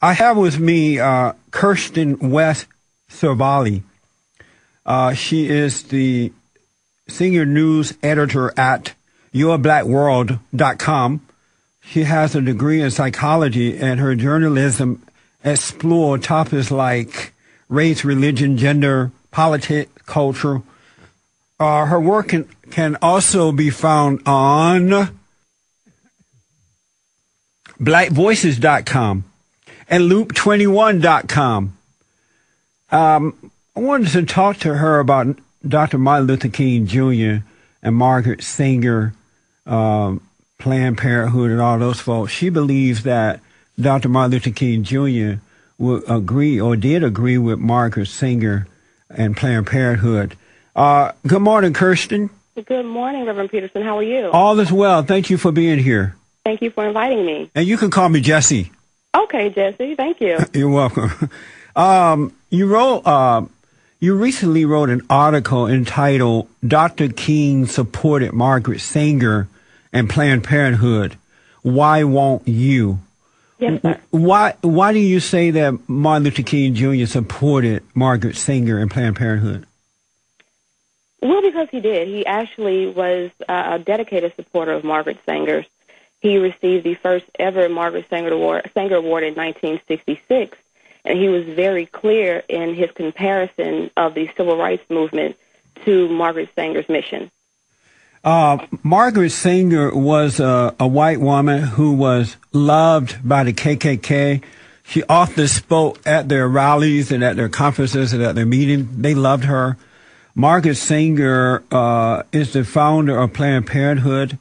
I have with me Kirsten West Savali. She is the senior news editor at yourblackworld.com. She has a degree in psychology, and her journalism explores topics like race, religion, gender, politics, culture. Her work can also be found on blackvoices.com and loop21.com. I wanted to talk to her about Dr. Martin Luther King Jr. and Margaret Sanger, Planned Parenthood, and all those folks. She believes that Dr. Martin Luther King Jr. would agree or did agree with Margaret Sanger and Planned Parenthood. Good morning, Kirsten. Good morning, Reverend Peterson. How are you? All is well. Thank you for being here. Thank you for inviting me. And you can call me Jesse. Okay, Jesse. Thank you. You're welcome. You recently wrote an article entitled "Dr. King Supported Margaret Sanger and Planned Parenthood. Why won't you?" Yes, sir. Why do you say that Martin Luther King Jr. supported Margaret Sanger and Planned Parenthood? Well, because he did. He actually was a dedicated supporter of Margaret Sanger's. He received the first ever Margaret Sanger Award in 1966, and he was very clear in his comparison of the civil rights movement to Margaret Sanger's mission. Margaret Sanger was a white woman who was loved by the KKK. She often spoke at their rallies and at their conferences and at their meetings. They loved her. Margaret Sanger is the founder of Planned Parenthood.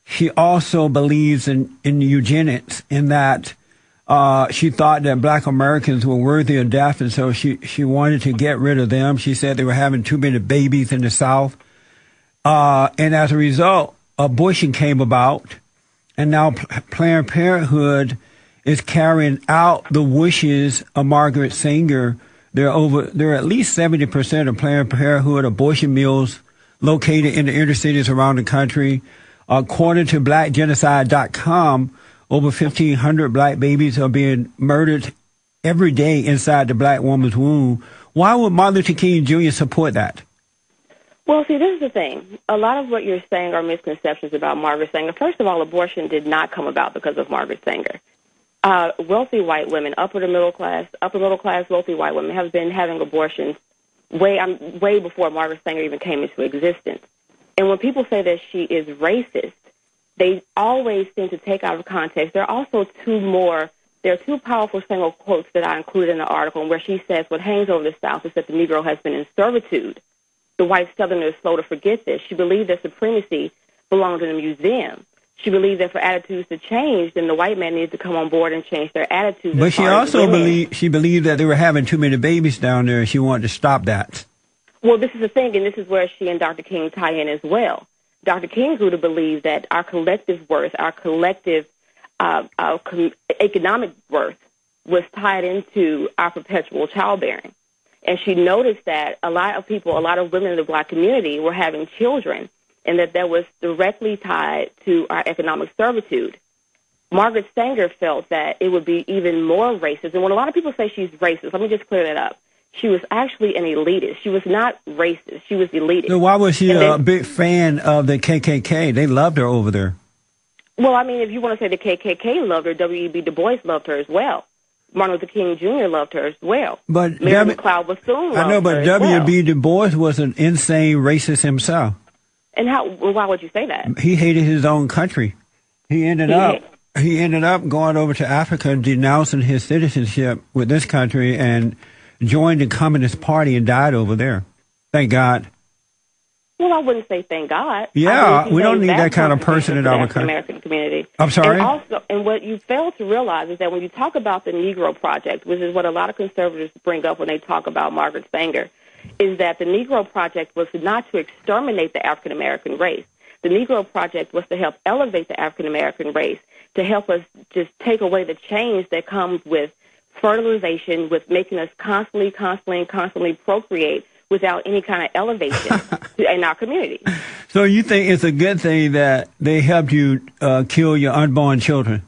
She also believes in eugenics, in that she thought that black Americans were worthy of death, and so she wanted to get rid of them. She said they were having too many babies in the South. And as a result, abortion came about, and now Planned Parenthood is carrying out the wishes of Margaret Sanger. There are at least 70% of Planned Parenthood abortion mills located in the inner cities around the country. According to blackgenocide.com, over 1,500 black babies are being murdered every day inside the black woman's womb. Why would Martin Luther King Jr. support that? Well, see, this is the thing. A lot of what you're saying are misconceptions about Margaret Sanger. First of all, abortion did not come about because of Margaret Sanger. Wealthy white women, upper middle class wealthy white women have been having abortions way before Margaret Sanger even came into existence. And when people say that she is racist, they always seem to take out of context. There are also there are two powerful single quotes that I included in the article where she says what hangs over the South is that the Negro has been in servitude. The white Southerner is slow to forget this. She believed that supremacy belonged in a museum. She believed that for attitudes to change, then the white man needed to come on board and change their attitudes. But she also believed that they were having too many babies down there, and she wanted to stop that. Well, this is the thing, and this is where she and Dr. King tie in as well. Dr. King grew to believe that our collective worth, our collective economic worth was tied into our perpetual childbearing. And she noticed that a lot of women in the black community were having children, and that was directly tied to our economic servitude. Margaret Sanger felt that it would be even more racist. And when a lot of people say she's racist, let me just clear that up. She was actually an elitist. She was not racist. She was elitist. So why was she a big fan of the KKK? They loved her over there. Well, I mean, if you want to say the KKK loved her, W.E.B. Du Bois loved her as well. Martin Luther King Jr. loved her as well. But Mary McLeod Bethune loved her. I know, but W.B. Du Bois was an insane racist himself. And why would you say that? He hated his own country. He ended up going over to Africa and denouncing his citizenship with this country and joined the Communist Party and died over there. Thank God. Well, I wouldn't say thank God. Yeah, we don't need that kind of person in our American community. I'm sorry? And what you fail to realize is that when you talk about the Negro Project, which is what a lot of conservatives bring up when they talk about Margaret Sanger, is that the Negro Project was not to exterminate the African American race. The Negro Project was to help elevate the African American race, to help us just take away the change that comes with fertilization, with making us constantly procreate without any kind of elevation in our community. So you think it's a good thing that they helped you kill your unborn children?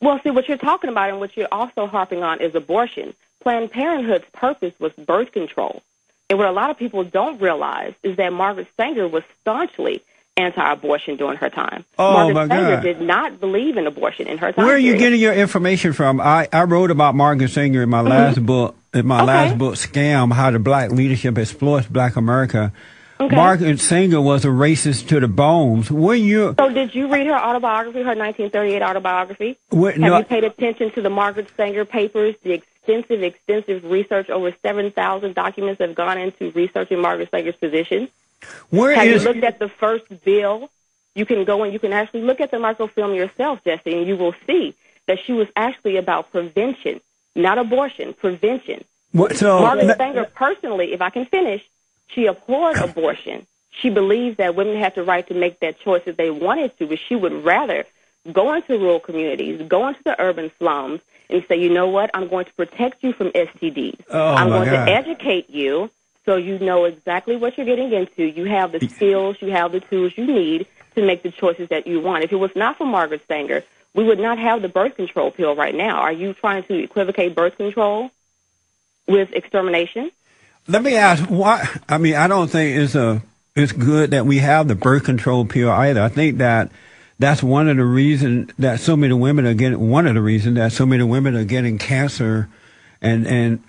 Well, see, what you're talking about and what you're also harping on is abortion. Planned Parenthood's purpose was birth control. And what a lot of people don't realize is that Margaret Sanger was staunchly anti-abortion during her time. Oh, Margaret my Sanger God. did not believe in abortion in her time. Where are you period. getting your information from? I wrote about Margaret Sanger in my last book, last book, Scam, How the Black Leadership Exploits Black America. Okay. Margaret Sanger was a racist to the bones. So did you read her autobiography, her 1938 autobiography? Have you paid attention to the Margaret Sanger papers, the extensive research? Over 7,000 documents have gone into researching Margaret Sanger's position. Have you looked at the first bill? You can go and you can actually look at the microfilm yourself, Jesse, and you will see that she was actually about prevention, not abortion, prevention. Margaret Sanger personally, if I can finish, she abhorred abortion. She believed that women had the right to make that choice if they wanted to, but she would rather go into rural communities, go into the urban slums, and say, you know what, I'm going to protect you from STDs. I'm going to educate you so you know exactly what you're getting into. You have the skills, you have the tools you need to make the choices that you want. If it was not for Margaret Sanger, we would not have the birth control pill right now. Are you trying to equivocate birth control with extermination? Let me ask, why? I mean, I don't think it's good that we have the birth control pill either. I think that that's one of the reasons that so many women are getting cancer and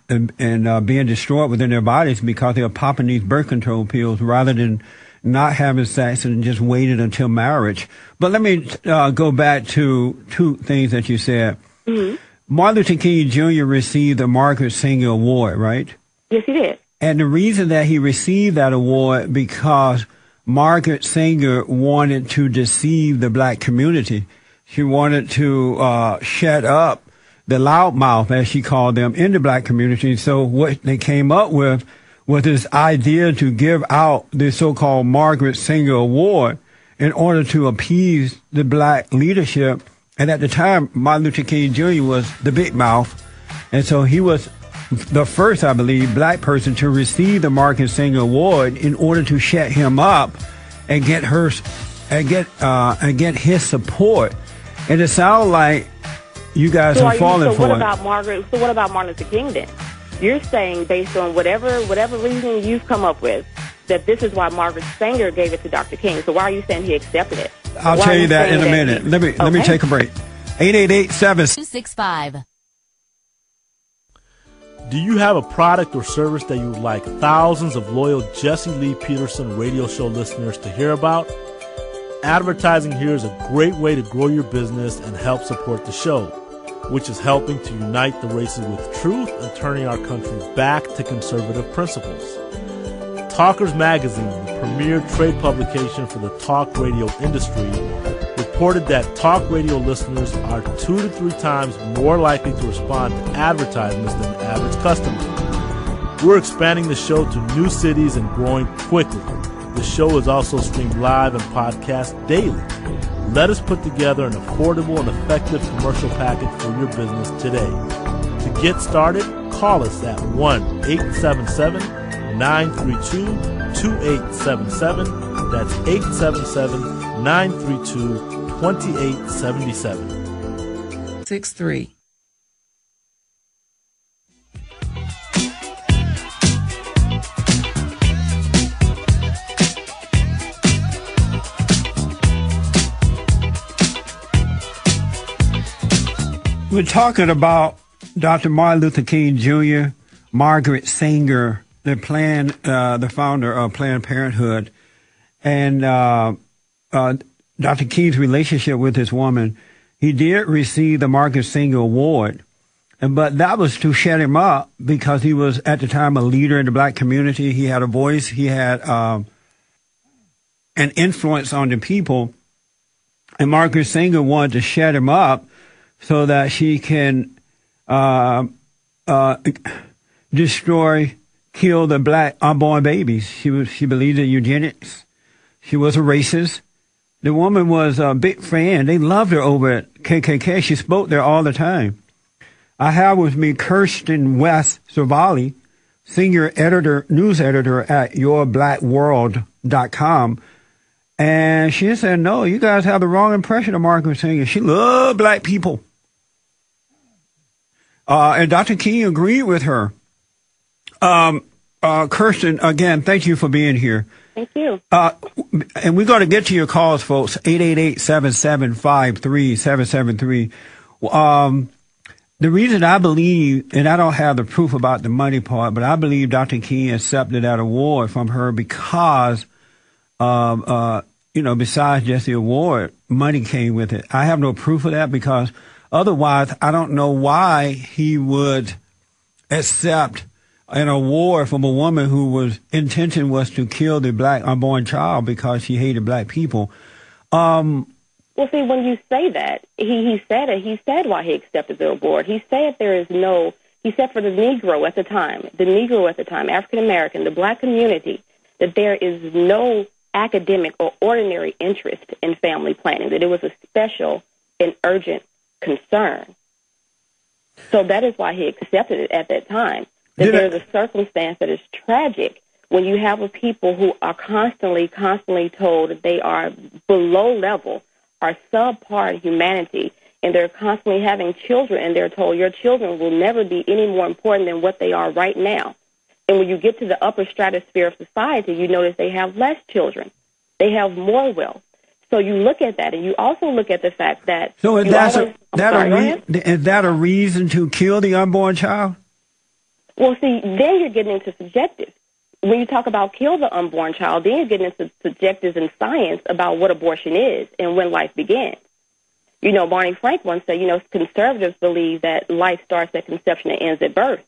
being destroyed within their bodies because they're popping these birth control pills rather than not having sex and just waiting until marriage. But let me go back to two things that you said. Mm-hmm. Martin Luther King Jr. received the Margaret Sanger Award, right? Yes, he did. And the reason that he received that award because Margaret Sanger wanted to deceive the black community. She wanted to shut up the loudmouth, as she called them, in the black community. So what they came up with was this idea to give out the so-called Margaret Sanger Award in order to appease the black leadership. And at the time, Martin Luther King Jr. was the big mouth. And so he was the first, I believe, black person to receive the Margaret Sanger Award in order to shut him up and get his support. And it sounds like you guys are falling for it. So what about Martin Luther King then? You're saying based on whatever reasoning you've come up with that this is why Margaret Sanger gave it to Dr. King. So why are you saying he accepted it? I'll tell you that in a minute. Let me take a break. 888-7-265. Do you have a product or service that you would like thousands of loyal Jesse Lee Peterson radio show listeners to hear about? Advertising here is a great way to grow your business and help support the show, which is helping to unite the races with truth and turning our country back to conservative principles. Talkers Magazine, the premier trade publication for the talk radio industry, reported that talk radio listeners are 2 to 3 times more likely to respond to advertisements than the average customer. We're expanding the show to new cities and growing quickly. The show is also streamed live and podcast daily. Let us put together an affordable and effective commercial package for your business today. To get started, call us at 1-877-932-2877. That's 877-932-2877. 63. We're talking about Dr. Martin Luther King Jr., Margaret Sanger, the founder of Planned Parenthood, and Dr. King's relationship with this woman. He did receive the Margaret Sanger Award, but that was to shut him up because he was at the time a leader in the black community. He had a voice. He had an influence on the people, and Margaret Sanger wanted to shut him up so that she can kill the black unborn babies. She believed in eugenics. She was a racist. The woman was a big fan. They loved her over at KKK. She spoke there all the time. I have with me Kirsten West Savali, senior news editor at yourblackworld.com. And she said, no, you guys have the wrong impression of Margaret Sanger. She loved black people. And Dr. King agreed with her. Kirsten, again, thank you for being here. Thank you. And we're going to get to your calls, folks. 888-775-3773. The reason I believe, and I don't have the proof about the money part, but I believe Dr. King accepted that award from her because, besides just the award, money came with it. I have no proof of that because otherwise I don't know why he would accept an award from a woman whose intention was to kill the black unborn child because she hated black people. Well, see, when you say that, he said it. He said why he accepted the award. He said he said for the Negro at the time, African American, the black community, that there is no academic or ordinary interest in family planning, that it was a special and urgent concern. So that is why he accepted it at that time. That there's a circumstance that is tragic when you have a people who are constantly told that they are below level, are subpar humanity, and they're constantly having children, and they're told your children will never be any more important than what they are right now. And when you get to the upper stratosphere of society, you notice they have less children. They have more wealth. So you look at that, and you also look at the fact that... So is that a reason to kill the unborn child? Well, see, then you're getting into subjective. When you talk about kill the unborn child, then you're getting into subjectives and science about what abortion is and when life begins. Barney Frank once said, conservatives believe that life starts at conception and ends at birth.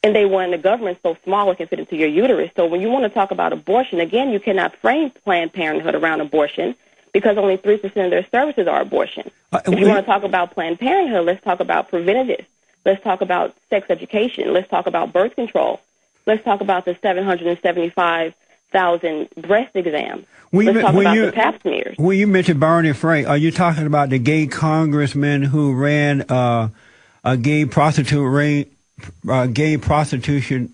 And they want the government so small it can fit into your uterus. So when you want to talk about abortion, again, you cannot frame Planned Parenthood around abortion because only 3% of their services are abortion. If you want to talk about Planned Parenthood, let's talk about preventative. Let's talk about sex education. Let's talk about birth control. Let's talk about the 775,000 breast exams. Let's talk about the pap smears. When you mentioned Barney Frank, are you talking about the gay congressman who ran a gay prostitution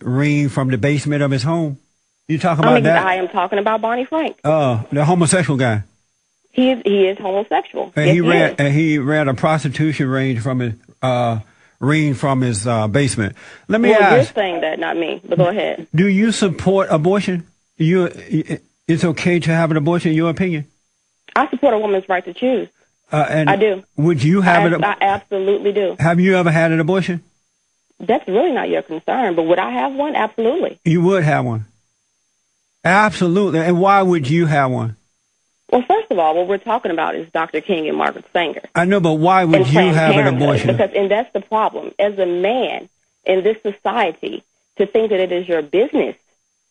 ring from the basement of his home? You talking about that? I am talking about Barney Frank. The homosexual guy. He is homosexual. And he ran a prostitution ring from his basement. Let me ask. You're saying that, not me, but go ahead. Do you support abortion? It's okay to have an abortion, in your opinion? I support a woman's right to choose. I do. Would you have it? I absolutely do. Have you ever had an abortion? That's really not your concern, but would I have one? Absolutely. You would have one? Absolutely. And why would you have one? Well, first of all, what we're talking about is Dr. King and Margaret Sanger. I know, but why would you have an abortion? And that's the problem. As a man in this society, to think that it is your business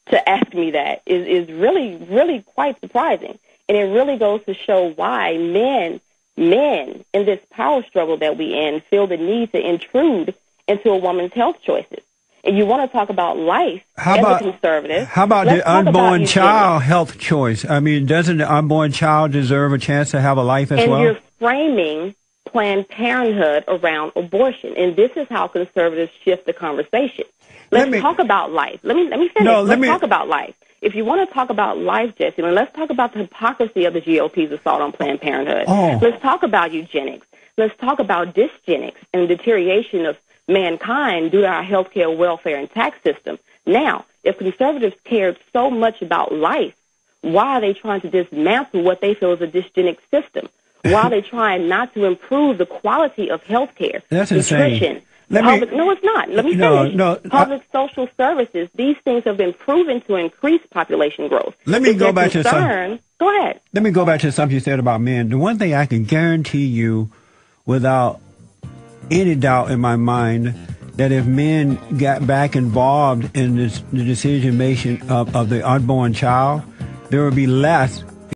to ask me that is really, really quite surprising. And it really goes to show why men in this power struggle that we in feel the need to intrude into a woman's health choices. And you want to talk about life as a conservative. How about the unborn child health choice? I mean, doesn't the unborn child deserve a chance to have a life as well? And you're framing Planned Parenthood around abortion. And this is how conservatives shift the conversation. Let's talk about life. Let me finish. Let's talk about life. If you want to talk about life, Jesse, then let's talk about the hypocrisy of the GOP's assault on Planned Parenthood. Let's talk about eugenics. Let's talk about dysgenics and deterioration of mankind due to our healthcare, welfare, and tax system. Now, if conservatives cared so much about life, why are they trying to dismantle what they feel is a dysgenic system? Why are they trying not to improve the quality of healthcare, nutrition? No, it's not. Let me finish. Public social services, these things have been proven to increase population growth. Let me go back to something. Go ahead. Let me go back to something you said about men. The one thing I can guarantee you without any doubt in my mind that if men got back involved in the decision making of the unborn child, there would be less